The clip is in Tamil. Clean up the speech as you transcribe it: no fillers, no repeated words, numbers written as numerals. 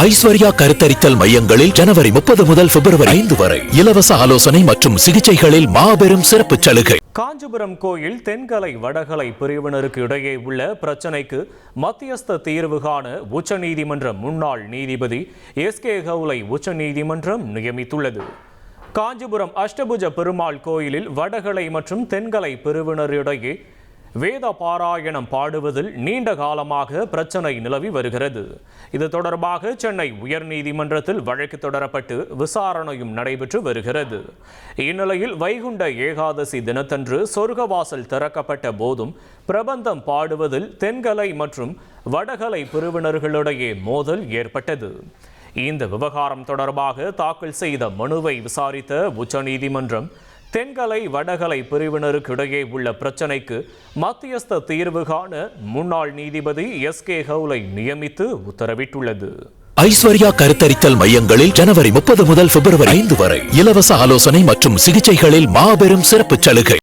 ஐஸ்வர்யா கருத்தரித்தல் மையங்களில் ஜனவரி 30 முதல் பிப்ரவரி 5 வரை இலவச ஆலோசனை மற்றும் சிகிச்சைகளில் மாபெரும் சிறப்பு சலுகை. காஞ்சிபுரம் கோயில் தென்கலை வடகலை பிரிவினருக்கு இடையே உள்ள பிரச்சினைக்கு மத்தியஸ்த தீர்வு காண உச்சநீதிமன்ற முன்னாள் நீதிபதி எஸ்.கே. கவுலை உச்சநீதிமன்றம் நியமித்துள்ளது. காஞ்சிபுரம் அஷ்டபுஜ பெருமாள் கோயிலில் வடகலை மற்றும் தென்கலை பிரிவினரிடையே வேத பாராயணம் பாடுவதில் நீண்ட காலமாக பிரச்சனை நிலவி வருகிறது. இது தொடர்பாக சென்னை உயர்நீதிமன்றத்தில் வழக்கு தொடரப்பட்டு விசாரணையும் நடைபெற்று வருகிறது. இந்நிலையில் வைகுண்ட ஏகாதசி தினத்தன்று சொர்க்கவாசல் திறக்கப்பட்ட போதும் பிரபந்தம் பாடுவதில் தென்கலை மற்றும் வடகலை பிரிவினர்களிடையே மோதல் ஏற்பட்டது. இந்த விவகாரம் தொடர்பாக தாக்கல் செய்த மனுவை விசாரித்த உச்சநீதிமன்றம் தென்கலை வடகலை பிரிவினருக்கு இடையே உள்ள பிரச்சினைக்கு மத்தியஸ்த தீர்வு காண முன்னாள் நீதிபதி எஸ்.கே. கவுலை நியமித்து உத்தரவிட்டுள்ளது. ஐஸ்வர்யா கருத்தரித்தல் மையங்களில் ஜனவரி 30 முதல் பிப்ரவரி 5 வரை இலவச ஆலோசனை மற்றும் சிகிச்சைகளில் மாபெரும் சிறப்பு சலுகை.